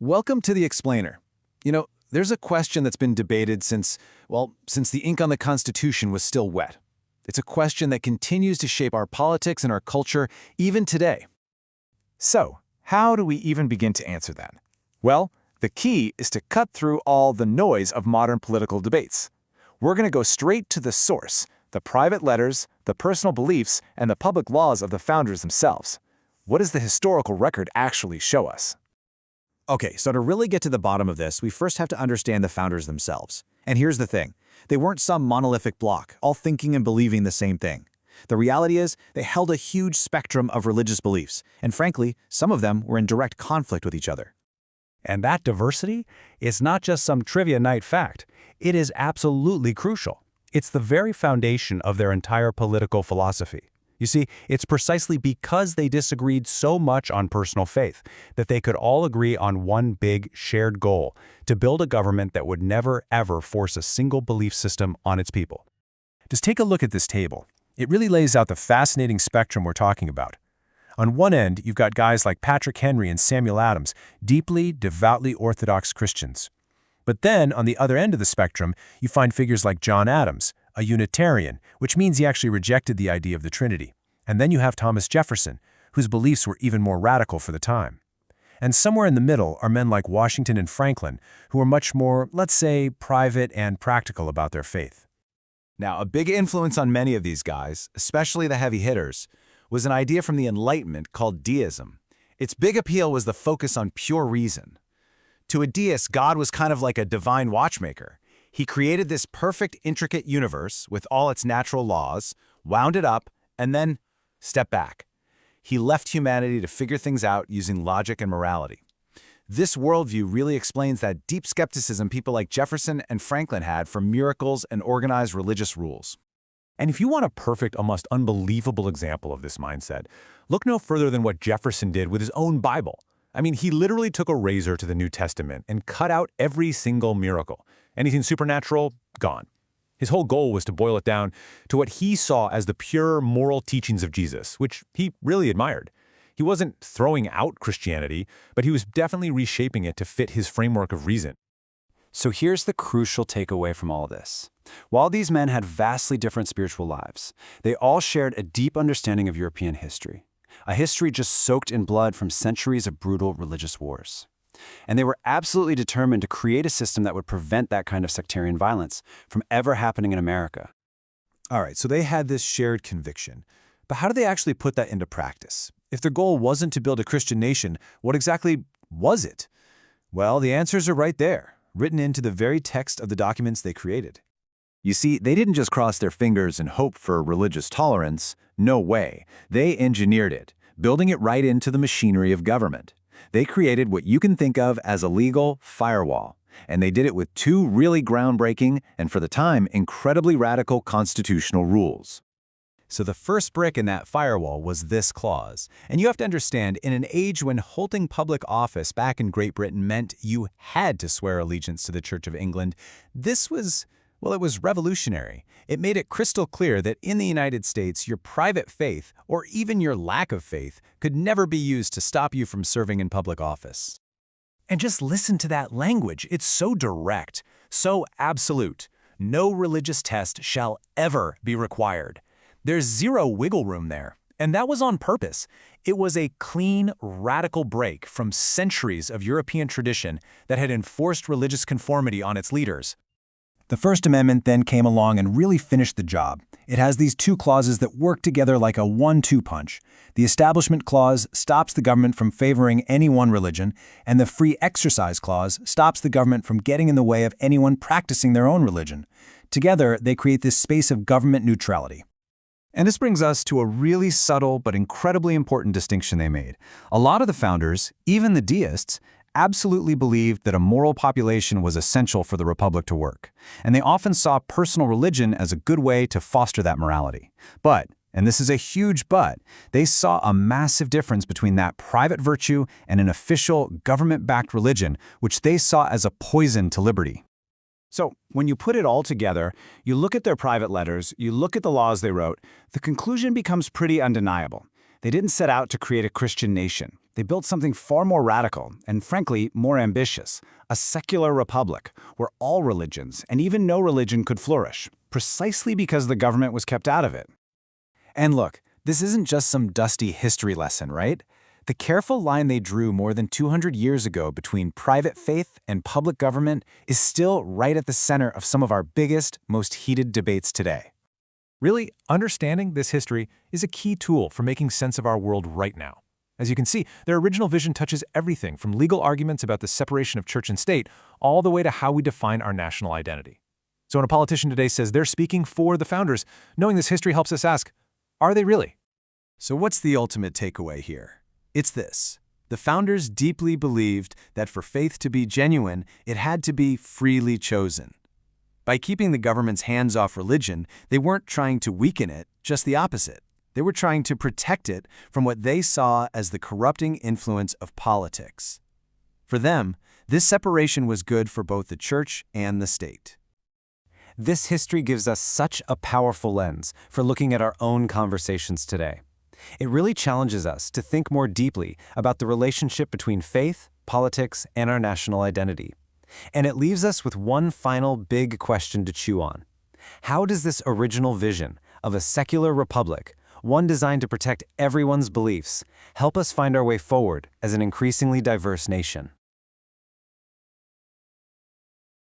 Welcome to The Explainer. There's a question that's been debated since the ink on the Constitution was still wet. It's a question that continues to shape our politics and our culture even today. So, how do we even begin to answer that? Well, the key is to cut through all the noise of modern political debates. We're going to go straight to the source, the private letters, the personal beliefs, and the public laws of the founders themselves. What does the historical record actually show us? Okay, so to really get to the bottom of this, we first have to understand the founders themselves. And here's the thing. They weren't some monolithic block, all thinking and believing the same thing. The reality is, they held a huge spectrum of religious beliefs, and frankly, some of them were in direct conflict with each other. And that diversity is not just some trivia night fact. It is absolutely crucial. It's the very foundation of their entire political philosophy. You see, it's precisely because they disagreed so much on personal faith that they could all agree on one big shared goal: to build a government that would never, ever force a single belief system on its people. Just take a look at this table. It really lays out the fascinating spectrum we're talking about. On one end, you've got guys like Patrick Henry and Samuel Adams, deeply, devoutly Orthodox Christians. But then, on the other end of the spectrum, you find figures like John Adams, a Unitarian, which means he actually rejected the idea of the Trinity. And then you have Thomas Jefferson, whose beliefs were even more radical for the time. And somewhere in the middle are men like Washington and Franklin, who were much more, let's say, private and practical about their faith. Now, a big influence on many of these guys, especially the heavy hitters, was an idea from the Enlightenment called deism. Its big appeal was the focus on pure reason. To a deist, God was kind of like a divine watchmaker. He created this perfect, intricate universe with all its natural laws, wound it up, and then stepped back. He left humanity to figure things out using logic and morality. This worldview really explains that deep skepticism people like Jefferson and Franklin had for miracles and organized religious rules. And if you want a perfect, almost unbelievable example of this mindset, look no further than what Jefferson did with his own Bible. I mean, he literally took a razor to the New Testament and cut out every single miracle. Anything supernatural, gone. His whole goal was to boil it down to what he saw as the pure moral teachings of Jesus, which he really admired. He wasn't throwing out Christianity, but he was definitely reshaping it to fit his framework of reason. So here's the crucial takeaway from all this. While these men had vastly different spiritual lives, they all shared a deep understanding of European history, a history just soaked in blood from centuries of brutal religious wars. And they were absolutely determined to create a system that would prevent that kind of sectarian violence from ever happening in America. All right, so they had this shared conviction. But how do they actually put that into practice? If their goal wasn't to build a Christian nation, what exactly was it? Well, the answers are right there, written into the very text of the documents they created. You see, they didn't just cross their fingers and hope for religious tolerance. No way. They engineered it, building it right into the machinery of government. They created what you can think of as a legal firewall, and they did it with two really groundbreaking and, for the time, incredibly radical constitutional rules. So the first brick in that firewall was this clause. And you have to understand, in an age when holding public office back in Great Britain meant you had to swear allegiance to the Church of England, this was, well, it was revolutionary. It made it crystal clear that in the United States, your private faith, or even your lack of faith, could never be used to stop you from serving in public office. And just listen to that language. It's so direct, so absolute. No religious test shall ever be required. There's zero wiggle room there. And that was on purpose. It was a clean, radical break from centuries of European tradition that had enforced religious conformity on its leaders. The First Amendment then came along and really finished the job. It has these two clauses that work together like a 1-2 punch. The Establishment Clause stops the government from favoring any one religion, and the Free Exercise Clause stops the government from getting in the way of anyone practicing their own religion. Together, they create this space of government neutrality. And this brings us to a really subtle but incredibly important distinction they made. A lot of the founders, even the deists, absolutely believed that a moral population was essential for the republic to work, and they often saw personal religion as a good way to foster that morality. But, and this is a huge but, they saw a massive difference between that private virtue and an official, government-backed religion, which they saw as a poison to liberty. So, when you put it all together, you look at their private letters, you look at the laws they wrote, the conclusion becomes pretty undeniable. They didn't set out to create a Christian nation. They built something far more radical and, frankly, more ambitious, a secular republic where all religions and even no religion could flourish, precisely because the government was kept out of it. And look, this isn't just some dusty history lesson, right? The careful line they drew more than 200 years ago between private faith and public government is still right at the center of some of our biggest, most heated debates today. Really, understanding this history is a key tool for making sense of our world right now. As you can see, their original vision touches everything from legal arguments about the separation of church and state all the way to how we define our national identity. So when a politician today says they're speaking for the founders, knowing this history helps us ask, are they really? So what's the ultimate takeaway here? It's this. The founders deeply believed that for faith to be genuine, it had to be freely chosen. By keeping the government's hands off religion, they weren't trying to weaken it, just the opposite. They were trying to protect it from what they saw as the corrupting influence of politics. For them, this separation was good for both the church and the state. This history gives us such a powerful lens for looking at our own conversations today. It really challenges us to think more deeply about the relationship between faith, politics, and our national identity. And it leaves us with one final big question to chew on. How does this original vision of a secular republic, one designed to protect everyone's beliefs, help us find our way forward as an increasingly diverse nation?